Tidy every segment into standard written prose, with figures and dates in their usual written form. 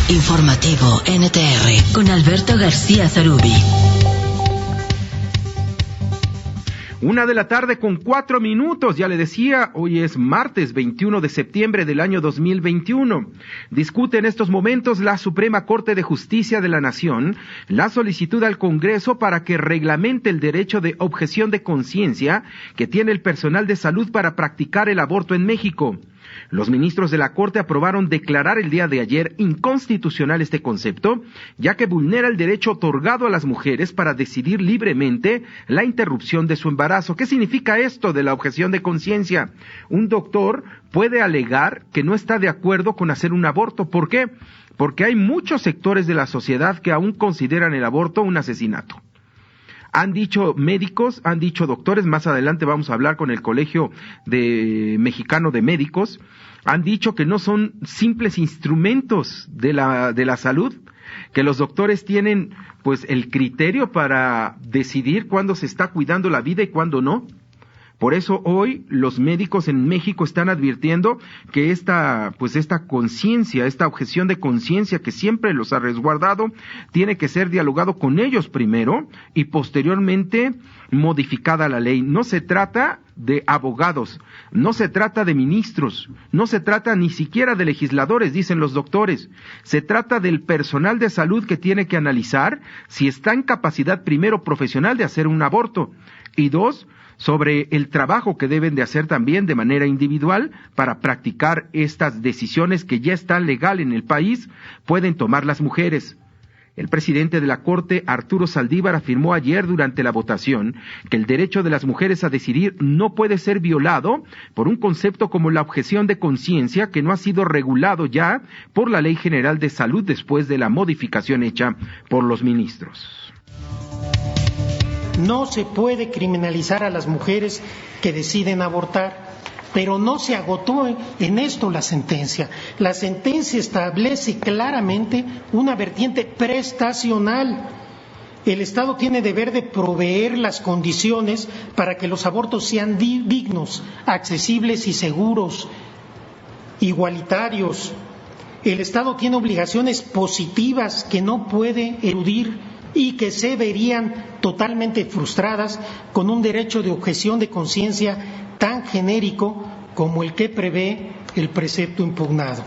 Informativo NTR con Alberto García Zarubi. 1:04 p.m, ya le decía, hoy es martes 21 de septiembre del año 2021. Discute en estos momentos la Suprema Corte de Justicia de la Nación la solicitud al Congreso para que reglamente el derecho de objeción de conciencia que tiene el personal de salud para practicar el aborto en México. Los ministros de la Corte aprobaron declarar el día de ayer inconstitucional este concepto, ya que vulnera el derecho otorgado a las mujeres para decidir libremente la interrupción de su embarazo. ¿Qué significa esto de la objeción de conciencia? Un doctor puede alegar que no está de acuerdo con hacer un aborto. ¿Por qué? Porque hay muchos sectores de la sociedad que aún consideran el aborto un asesinato. Han dicho médicos, han dicho doctores, más adelante vamos a hablar con el Colegio Mexicano de Médicos, han dicho que no son simples instrumentos de la salud, que los doctores tienen pues el criterio para decidir cuándo se está cuidando la vida y cuándo no. Por eso hoy los médicos en México están advirtiendo que esta conciencia, esta objeción de conciencia que siempre los ha resguardado, tiene que ser dialogado con ellos primero y posteriormente modificada la ley. No se trata de abogados, no se trata de ministros, no se trata ni siquiera de legisladores, dicen los doctores. Se trata del personal de salud que tiene que analizar si está en capacidad primero profesional de hacer un aborto y dos, sobre el trabajo que deben de hacer también de manera individual para practicar estas decisiones que ya están legal en el país, pueden tomar las mujeres. El presidente de la Corte, Arturo Saldívar, afirmó ayer durante la votación que el derecho de las mujeres a decidir no puede ser violado por un concepto como la objeción de conciencia que no ha sido regulado ya por la Ley General de Salud después de la modificación hecha por los ministros. No se puede criminalizar a las mujeres que deciden abortar, pero no se agotó en esto la sentencia. La sentencia establece claramente una vertiente prestacional. El Estado tiene deber de proveer las condiciones para que los abortos sean dignos, accesibles y seguros, igualitarios. El Estado tiene obligaciones positivas que no puede eludir y que se verían totalmente frustradas con un derecho de objeción de conciencia tan genérico como el que prevé el precepto impugnado.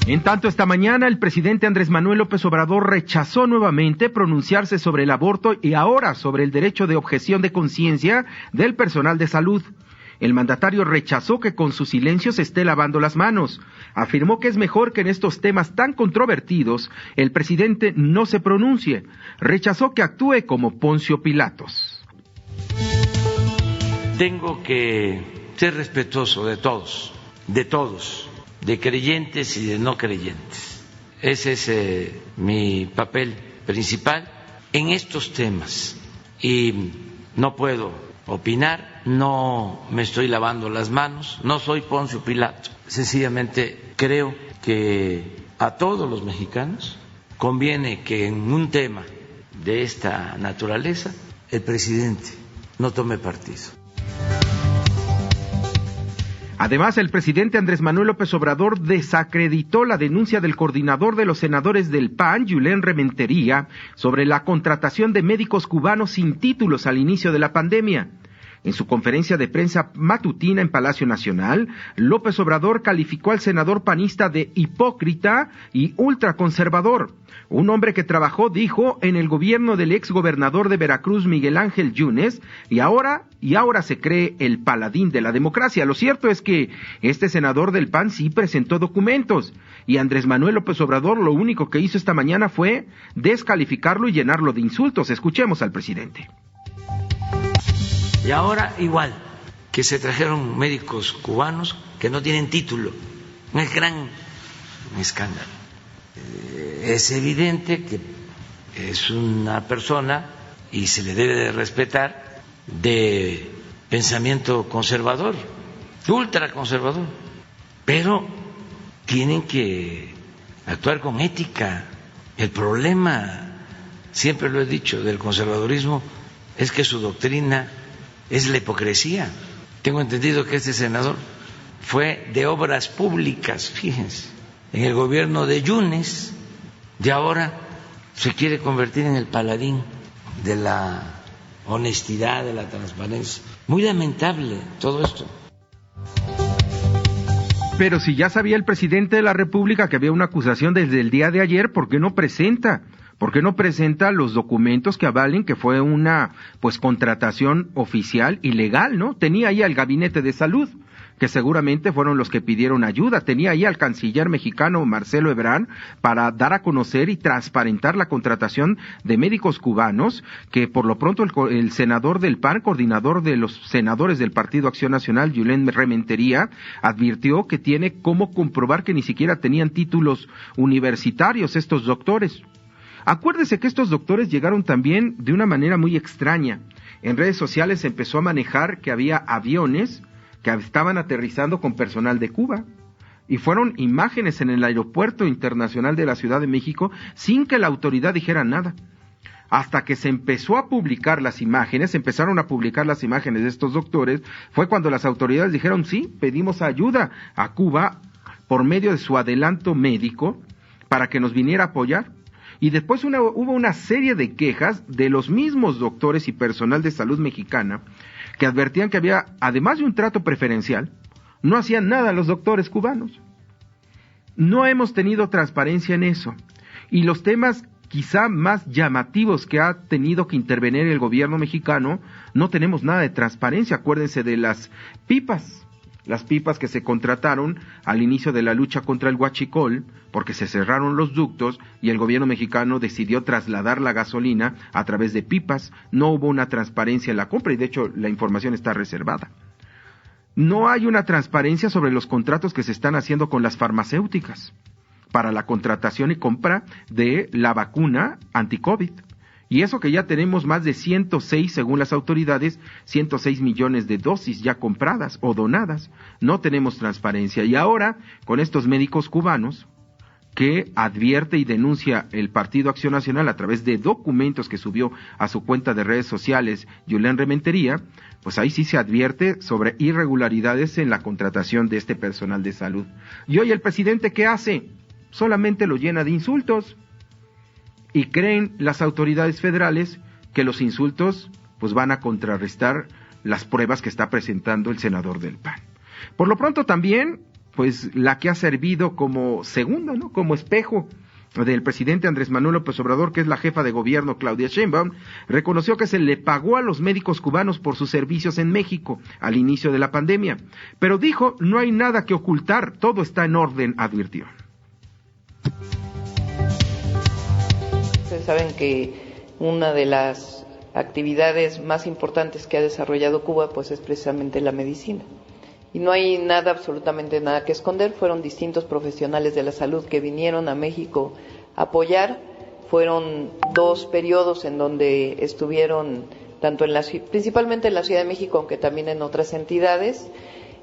En tanto, esta mañana el presidente Andrés Manuel López Obrador rechazó nuevamente pronunciarse sobre el aborto y ahora sobre el derecho de objeción de conciencia del personal de salud. El mandatario rechazó que con su silencio se esté lavando las manos. Afirmó que es mejor que en estos temas tan controvertidos el presidente no se pronuncie. Rechazó que actúe como Poncio Pilatos. Tengo que ser respetuoso de todos, de creyentes y de no creyentes. Ese es mi papel principal en estos temas y no puedo opinar, no me estoy lavando las manos, no soy Poncio Pilato. Sencillamente creo que a todos los mexicanos conviene que en un tema de esta naturaleza el presidente no tome partido. Además, el presidente Andrés Manuel López Obrador desacreditó la denuncia del coordinador de los senadores del PAN, Julen Rementería, sobre la contratación de médicos cubanos sin títulos al inicio de la pandemia. En su conferencia de prensa matutina en Palacio Nacional, López Obrador calificó al senador panista de hipócrita y ultraconservador. Un hombre que trabajó, dijo, en el gobierno del exgobernador de Veracruz, Miguel Ángel Yunes, y ahora se cree el paladín de la democracia. Lo cierto es que este senador del PAN sí presentó documentos, y Andrés Manuel López Obrador lo único que hizo esta mañana fue descalificarlo y llenarlo de insultos. Escuchemos al presidente. Y ahora igual, que se trajeron médicos cubanos que no tienen título. Un gran escándalo. Es evidente que es una persona, y se le debe de respetar, de pensamiento conservador, ultraconservador, pero tienen que actuar con ética. El problema, siempre lo he dicho, del conservadurismo es que su doctrina es la hipocresía. Tengo entendido que este senador fue de obras públicas, fíjense, en el gobierno de Yunes, y ahora se quiere convertir en el paladín de la honestidad, de la transparencia. Muy lamentable todo esto. Pero si ya sabía el presidente de la República que había una acusación desde el día de ayer, ¿por qué no presenta? ¿Por qué no presenta los documentos que avalen que fue una contratación oficial y legal, ¿no? Tenía ahí al Gabinete de Salud, que seguramente fueron los que pidieron ayuda. Tenía ahí al canciller mexicano Marcelo Ebrard para dar a conocer y transparentar la contratación de médicos cubanos, que por lo pronto el senador del PAN, coordinador de los senadores del Partido Acción Nacional, Julen Rementería, advirtió que tiene cómo comprobar que ni siquiera tenían títulos universitarios estos doctores. Acuérdese que estos doctores llegaron también de una manera muy extraña. En redes sociales se empezó a manejar que había aviones que estaban aterrizando con personal de Cuba, y fueron imágenes en el aeropuerto internacional de la Ciudad de México sin que la autoridad dijera nada. Hasta que se empezó a publicar las imágenes, empezaron a publicar las imágenes de estos doctores, fue cuando las autoridades dijeron, sí, pedimos ayuda a Cuba por medio de su adelanto médico para que nos viniera a apoyar. Y después hubo una serie de quejas de los mismos doctores y personal de salud mexicana que advertían que había, además de un trato preferencial, no hacían nada los doctores cubanos. No hemos tenido transparencia en eso. Y los temas quizá más llamativos que ha tenido que intervenir el gobierno mexicano, no tenemos nada de transparencia. Acuérdense de las pipas que se contrataron al inicio de la lucha contra el huachicol, porque se cerraron los ductos y el gobierno mexicano decidió trasladar la gasolina a través de pipas. No hubo una transparencia en la compra y de hecho la información está reservada. No hay una transparencia sobre los contratos que se están haciendo con las farmacéuticas para la contratación y compra de la vacuna anti-COVID. Y eso que ya tenemos más de 106, según las autoridades, 106 millones de dosis ya compradas o donadas. No tenemos transparencia. Y ahora, con estos médicos cubanos, que advierte y denuncia el Partido Acción Nacional a través de documentos que subió a su cuenta de redes sociales Julen Rementería, pues ahí sí se advierte sobre irregularidades en la contratación de este personal de salud. Y hoy el presidente, ¿qué hace? Solamente lo llena de insultos. Y creen las autoridades federales que los insultos pues van a contrarrestar las pruebas que está presentando el senador del PAN. Por lo pronto también, pues la que ha servido como segunda, ¿no? Como espejo del presidente Andrés Manuel López Obrador, que es la jefa de gobierno Claudia Sheinbaum, reconoció que se le pagó a los médicos cubanos por sus servicios en México al inicio de la pandemia. Pero dijo, no hay nada que ocultar, todo está en orden, advirtió. Ustedes saben que una de las actividades más importantes que ha desarrollado Cuba pues es precisamente la medicina. Y no hay nada, absolutamente nada que esconder. Fueron distintos profesionales de la salud que vinieron a México a apoyar. Fueron 2 periodos en donde estuvieron tanto principalmente en la Ciudad de México, aunque también en otras entidades.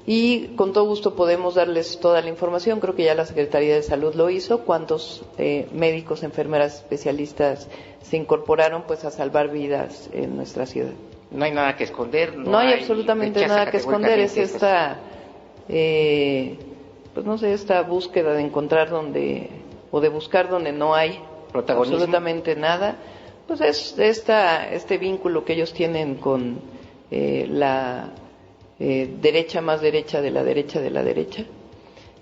Y con todo gusto podemos darles toda la información. Creo que ya la Secretaría de Salud lo hizo. Cuántos médicos, enfermeras, especialistas se incorporaron pues a salvar vidas en nuestra ciudad. No hay nada que esconder. No hay absolutamente nada que esconder. Es esta, pues no sé, esta búsqueda de encontrar o de buscar donde no hay absolutamente nada. Pues es este vínculo que ellos tienen con la derecha más derecha de la derecha de la derecha,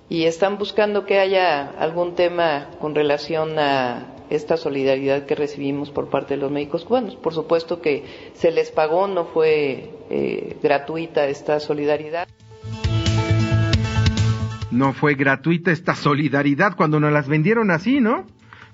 y están buscando que haya algún tema con relación a esta solidaridad que recibimos por parte de los médicos cubanos. Por supuesto que se les pagó, no fue gratuita esta solidaridad. No fue gratuita esta solidaridad cuando nos las vendieron así, ¿no?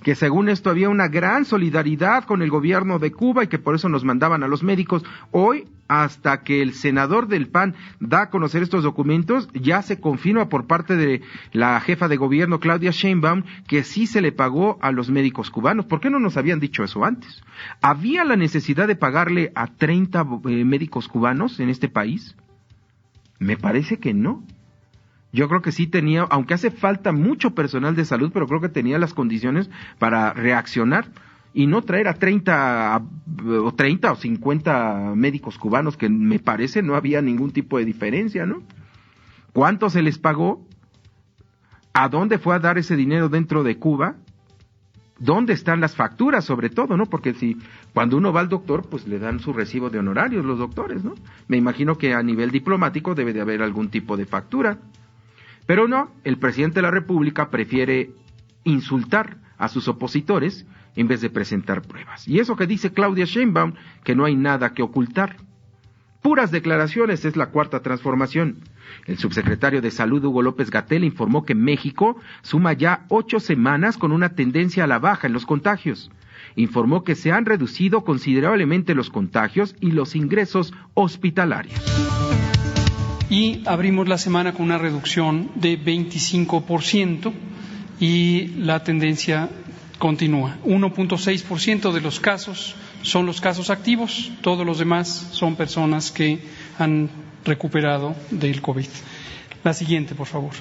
Que según esto había una gran solidaridad con el gobierno de Cuba y que por eso nos mandaban a los médicos. Hoy, hasta que el senador del PAN da a conocer estos documentos, ya se confirma por parte de la jefa de gobierno Claudia Sheinbaum que sí se le pagó a los médicos cubanos. ¿Por qué no nos habían dicho eso antes? ¿Había la necesidad de pagarle a 30 médicos cubanos en este país? Me parece que no. Yo creo que sí tenía, aunque hace falta mucho personal de salud, pero creo que tenía las condiciones para reaccionar y no traer a 30 o 50 médicos cubanos, que me parece no había ningún tipo de diferencia, ¿no? ¿Cuánto se les pagó? ¿A dónde fue a dar ese dinero dentro de Cuba? ¿Dónde están las facturas, sobre todo, no? Porque si cuando uno va al doctor, pues le dan su recibo de honorarios los doctores, ¿no? Me imagino que a nivel diplomático debe de haber algún tipo de factura. Pero no, el presidente de la República prefiere insultar a sus opositores en vez de presentar pruebas. Y eso que dice Claudia Sheinbaum, que no hay nada que ocultar. Puras declaraciones, es la cuarta transformación. El subsecretario de Salud, Hugo López-Gatell, informó que México suma ya 8 semanas con una tendencia a la baja en los contagios. Informó que se han reducido considerablemente los contagios y los ingresos hospitalarios. Y abrimos la semana con una reducción de 25% y la tendencia continúa. 1.6% de los casos son los casos activos, todos los demás son personas que han recuperado del COVID. La siguiente, por favor.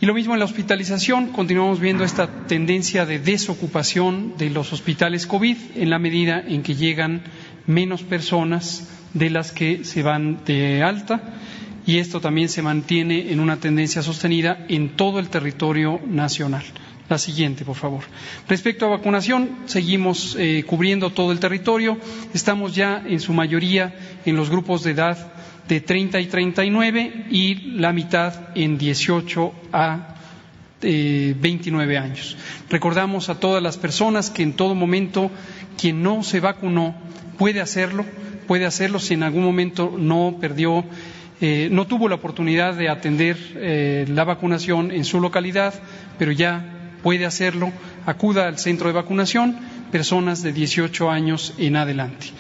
Y lo mismo en la hospitalización, continuamos viendo esta tendencia de desocupación de los hospitales COVID en la medida en que llegan menos personas de las que se van de alta, y esto también se mantiene en una tendencia sostenida en todo el territorio nacional. La siguiente, por favor. Respecto a vacunación, seguimos cubriendo todo el territorio. Estamos ya en su mayoría en los grupos de edad de 30 y 39 y la mitad en 18 a 29 años. Recordamos a todas las personas que en todo momento quien no se vacunó puede hacerlo si en algún momento no tuvo la oportunidad de atender la vacunación en su localidad, pero ya puede hacerlo. Acuda al centro de vacunación, personas de 18 años en adelante.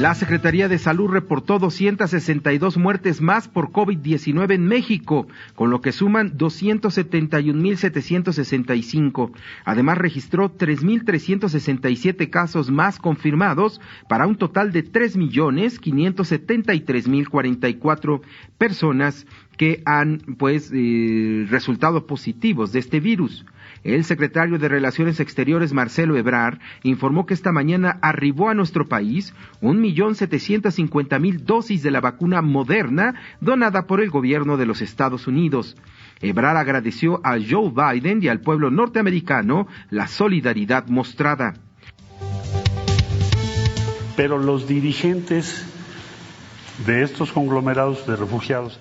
La Secretaría de Salud reportó 262 muertes más por COVID-19 en México, con lo que suman 271,765. Además, registró 3,367 casos más confirmados para un total de 3,573,044 personas que han, resultado positivos de este virus. El secretario de Relaciones Exteriores, Marcelo Ebrard, informó que esta mañana arribó a nuestro país 1,750,000 dosis de la vacuna Moderna donada por el gobierno de los Estados Unidos. Ebrard agradeció a Joe Biden y al pueblo norteamericano la solidaridad mostrada. Pero los dirigentes de estos conglomerados de refugiados...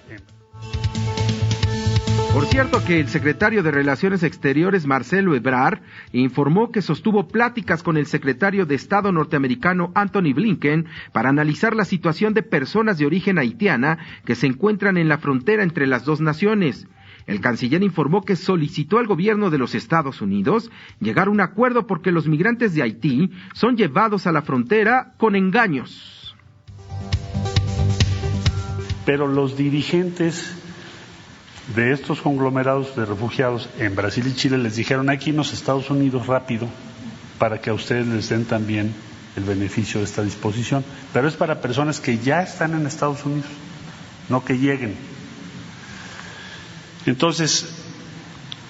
Por cierto que el secretario de Relaciones Exteriores, Marcelo Ebrard, informó que sostuvo pláticas con el secretario de Estado norteamericano, Anthony Blinken, para analizar la situación de personas de origen haitiana que se encuentran en la frontera entre las dos naciones. El canciller informó que solicitó al gobierno de los Estados Unidos llegar a un acuerdo porque los migrantes de Haití son llevados a la frontera con engaños. Pero los dirigentes de estos conglomerados de refugiados en Brasil y Chile les dijeron: aquí en los Estados Unidos rápido para que a ustedes les den también el beneficio de esta disposición, pero es para personas que ya están en Estados Unidos, no que lleguen. Entonces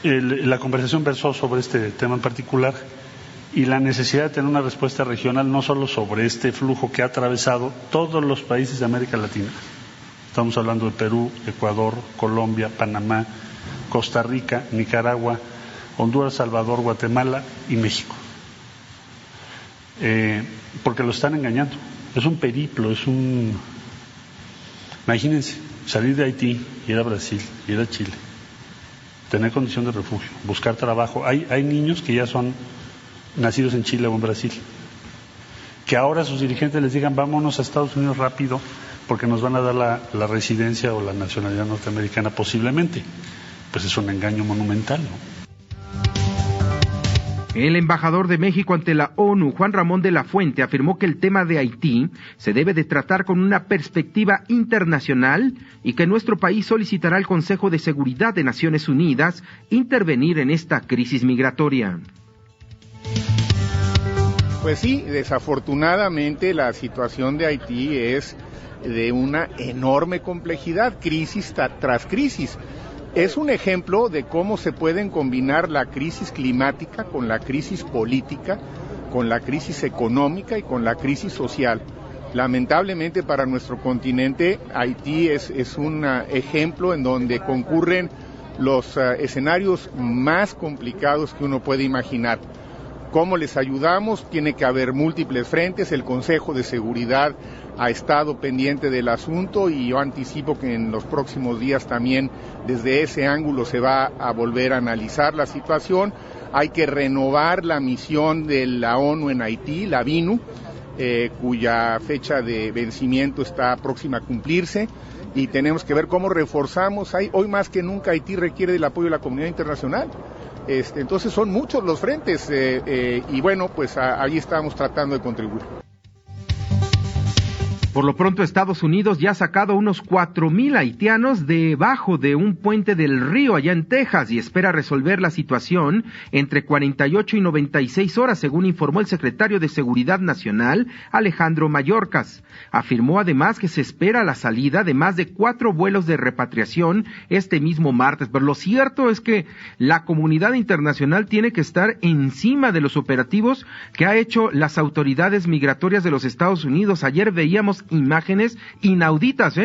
la conversación versó sobre este tema en particular y la necesidad de tener una respuesta regional no solo sobre este flujo que ha atravesado todos los países de América Latina. Estamos hablando de Perú, Ecuador, Colombia, Panamá, Costa Rica, Nicaragua, Honduras, Salvador, Guatemala y México. Porque lo están engañando. Es un periplo, Imagínense, salir de Haití, ir a Brasil, ir a Chile, tener condición de refugio, buscar trabajo. Hay niños que ya son nacidos en Chile o en Brasil, que ahora sus dirigentes les digan: vámonos a Estados Unidos rápido, porque nos van a dar la residencia o la nacionalidad norteamericana posiblemente. Pues es un engaño monumental, ¿no? El embajador de México ante la ONU, Juan Ramón de la Fuente, afirmó que el tema de Haití se debe de tratar con una perspectiva internacional y que nuestro país solicitará al Consejo de Seguridad de Naciones Unidas intervenir en esta crisis migratoria. Pues sí, desafortunadamente la situación de Haití es de una enorme complejidad, crisis tras crisis. Es un ejemplo de cómo se pueden combinar la crisis climática con la crisis política, con la crisis económica y con la crisis social. Lamentablemente para nuestro continente, Haití es un ejemplo en donde concurren los escenarios más complicados que uno puede imaginar. ¿Cómo les ayudamos? Tiene que haber múltiples frentes. El Consejo de Seguridad ha estado pendiente del asunto y yo anticipo que en los próximos días también desde ese ángulo se va a volver a analizar la situación. Hay que renovar la misión de la ONU en Haití, la BINU, cuya fecha de vencimiento está próxima a cumplirse, y tenemos que ver cómo reforzamos. Hoy más que nunca Haití requiere del apoyo de la comunidad internacional. Entonces son muchos los frentes y bueno, pues ahí estamos tratando de contribuir. Por lo pronto, Estados Unidos ya ha sacado unos 4,000 haitianos debajo de un puente del río allá en Texas y espera resolver la situación entre 48 y 96 horas, según informó el secretario de Seguridad Nacional, Alejandro Mayorkas. Afirmó además que se espera la salida de más de 4 vuelos de repatriación este mismo martes. Pero lo cierto es que la comunidad internacional tiene que estar encima de los operativos que ha hecho las autoridades migratorias de los Estados Unidos. Ayer veíamos imágenes inauditas,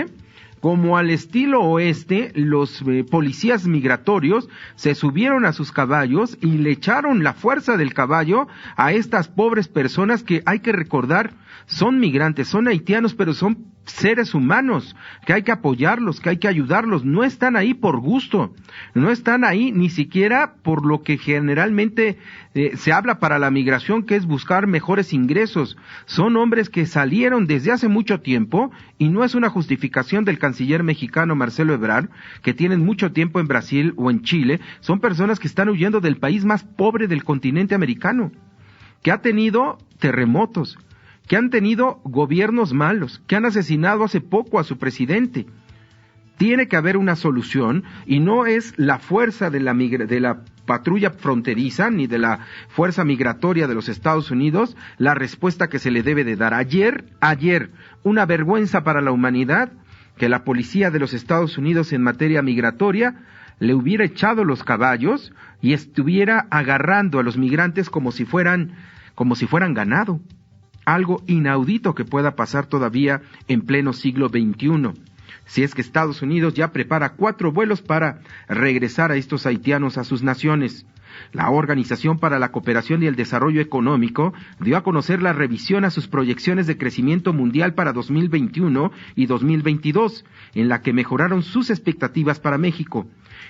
como al estilo oeste, los policías migratorios se subieron a sus caballos y le echaron la fuerza del caballo a estas pobres personas que, hay que recordar, son migrantes, son haitianos, pero son seres humanos, que hay que apoyarlos, que hay que ayudarlos. No están ahí por gusto, no están ahí ni siquiera por lo que generalmente se habla para la migración, que es buscar mejores ingresos. Son hombres que salieron desde hace mucho tiempo, y no es una justificación del canciller mexicano Marcelo Ebrard, que tienen mucho tiempo en Brasil o en Chile. Son personas que están huyendo del país más pobre del continente americano, que ha tenido terremotos, que han tenido gobiernos malos, que han asesinado hace poco a su presidente. Tiene que haber una solución, y no es la fuerza de la patrulla fronteriza ni de la fuerza migratoria de los Estados Unidos la respuesta que se le debe de dar. Ayer, una vergüenza para la humanidad que la policía de los Estados Unidos en materia migratoria le hubiera echado los caballos y estuviera agarrando a los migrantes como si fueran ganado. Algo inaudito que pueda pasar todavía en pleno siglo XXI. Si es que Estados Unidos ya prepara 4 vuelos para regresar a estos haitianos a sus naciones. La Organización para la Cooperación y el Desarrollo Económico dio a conocer la revisión a sus proyecciones de crecimiento mundial para 2021 y 2022, en la que mejoraron sus expectativas para México.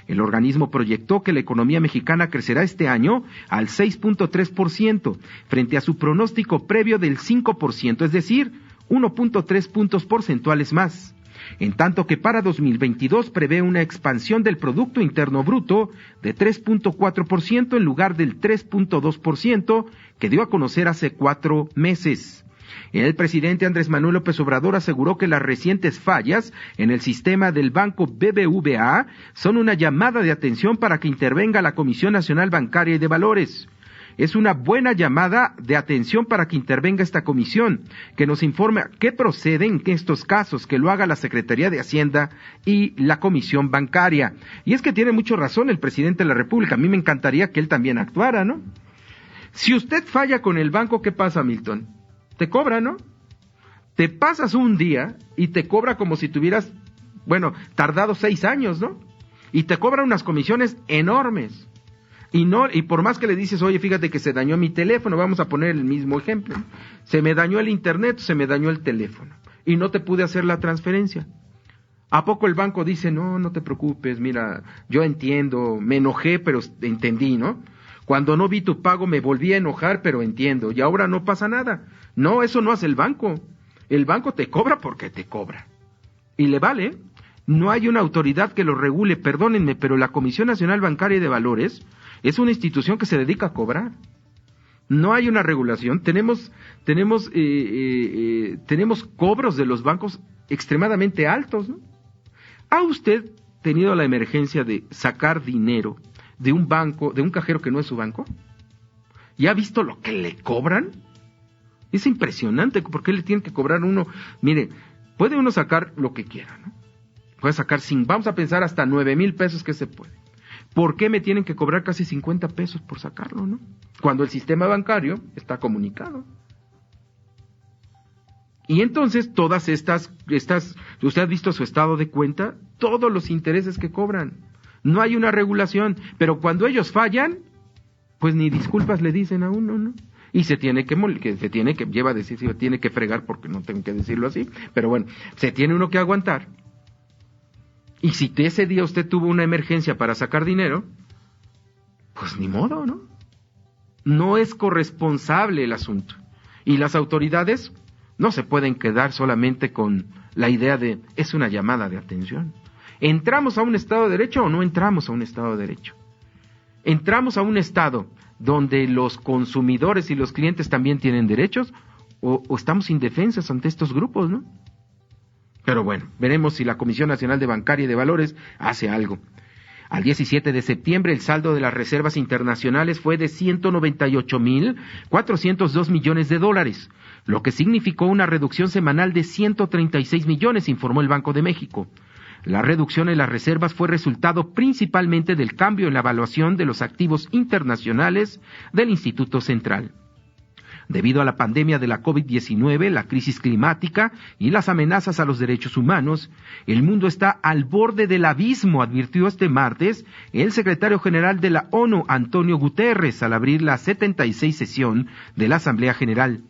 El organismo proyectó que la economía mexicana crecerá este año al 6.3%, frente a su pronóstico previo del 5%, es decir, 1.3 puntos porcentuales más. En tanto que para 2022 prevé una expansión del Producto Interno Bruto de 3.4% en lugar del 3.2% que dio a conocer hace 4 meses. El presidente Andrés Manuel López Obrador aseguró que las recientes fallas en el sistema del banco BBVA son una llamada de atención para que intervenga la Comisión Nacional Bancaria y de Valores. Es una buena llamada de atención para que intervenga esta comisión, que nos informe qué procede en estos casos, que lo haga la Secretaría de Hacienda y la Comisión Bancaria. Y es que tiene mucha razón el presidente de la República. A mí me encantaría que él también actuara, ¿no? Si usted falla con el banco, ¿qué pasa, Milton? Te cobra, ¿no? Te pasas un día y te cobra como si tuvieras, tardado 6 años, ¿no? Y te cobra unas comisiones enormes. Y por más que le dices, oye, fíjate que se dañó mi teléfono, vamos a poner el mismo ejemplo, ¿no? Se me dañó el internet, se me dañó el teléfono, y no te pude hacer la transferencia. ¿A poco el banco dice, no te preocupes, mira, yo entiendo, me enojé, pero entendí, ¿no? Cuando no vi tu pago me volví a enojar, pero entiendo, y ahora no pasa nada? No, eso no hace el banco. El banco te cobra porque te cobra. Y le vale. No hay una autoridad que lo regule, perdónenme, pero la Comisión Nacional Bancaria y de Valores es una institución que se dedica a cobrar. No hay una regulación. Tenemos cobros de los bancos extremadamente altos, ¿no? ¿Ha usted tenido la emergencia de sacar dinero de un banco, de un cajero que no es su banco? ¿Y ha visto lo que le cobran? Es impresionante. ¿Por qué le tienen que cobrar uno? Mire, puede uno sacar lo que quiera, ¿no? Puede sacar, vamos a pensar, hasta 9,000 pesos que se puede. ¿Por qué me tienen que cobrar casi 50 pesos por sacarlo, no? Cuando el sistema bancario está comunicado. Y entonces todas estas, usted ha visto su estado de cuenta, todos los intereses que cobran. no hay una regulación, pero cuando ellos fallan, pues ni disculpas le dicen a uno, ¿no? Y se tiene que lleva a decir, se tiene que fregar, porque no tengo que decirlo así, pero bueno, se tiene uno que aguantar. Y si ese día usted tuvo una emergencia para sacar dinero, pues ni modo, ¿no? No es corresponsable el asunto. Y las autoridades no se pueden quedar solamente con la idea de, es una llamada de atención. ¿Entramos a un Estado de Derecho o no entramos a un Estado de Derecho? ¿Entramos a un Estado donde los consumidores y los clientes también tienen derechos? ¿O estamos indefensas ante estos grupos, no? Pero bueno, veremos si la Comisión Nacional de Bancaria y de Valores hace algo. Al 17 de septiembre, el saldo de las reservas internacionales fue de 198.402 millones de dólares, lo que significó una reducción semanal de 136 millones, informó el Banco de México. La reducción en las reservas fue resultado principalmente del cambio en la evaluación de los activos internacionales del Instituto Central. Debido a la pandemia de la COVID-19, la crisis climática y las amenazas a los derechos humanos, el mundo está al borde del abismo, advirtió este martes el secretario general de la ONU, Antonio Guterres, al abrir la 76 sesión de la Asamblea General.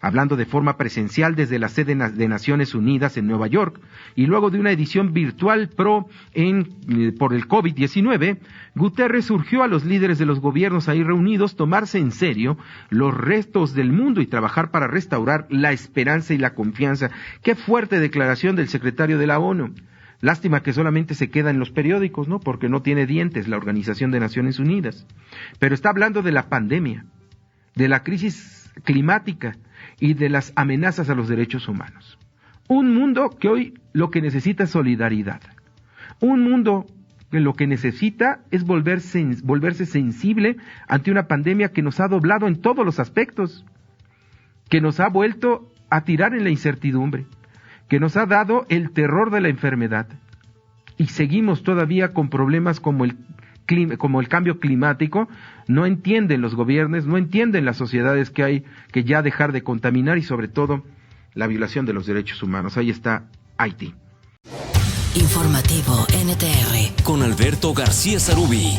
Hablando de forma presencial desde la sede de Naciones Unidas en Nueva York, y luego de una edición virtual por el COVID-19, Guterres urgió a los líderes de los gobiernos ahí reunidos tomarse en serio los retos del mundo y trabajar para restaurar la esperanza y la confianza. ¡Qué fuerte declaración del secretario de la ONU! Lástima que solamente se queda en los periódicos, ¿no? Porque no tiene dientes la Organización de Naciones Unidas. Pero está hablando de la pandemia, de la crisis climática y de las amenazas a los derechos humanos. Un mundo que hoy lo que necesita es solidaridad. Un mundo que lo que necesita es volverse sensible ante una pandemia que nos ha doblado en todos los aspectos, que nos ha vuelto a tirar en la incertidumbre, que nos ha dado el terror de la enfermedad. Y seguimos todavía con problemas como el cambio climático. No entienden los gobiernos, no entienden las sociedades que hay que ya dejar de contaminar, y sobre todo la violación de los derechos humanos. Ahí está Haití. Informativo NTR con Alberto García Sarubí.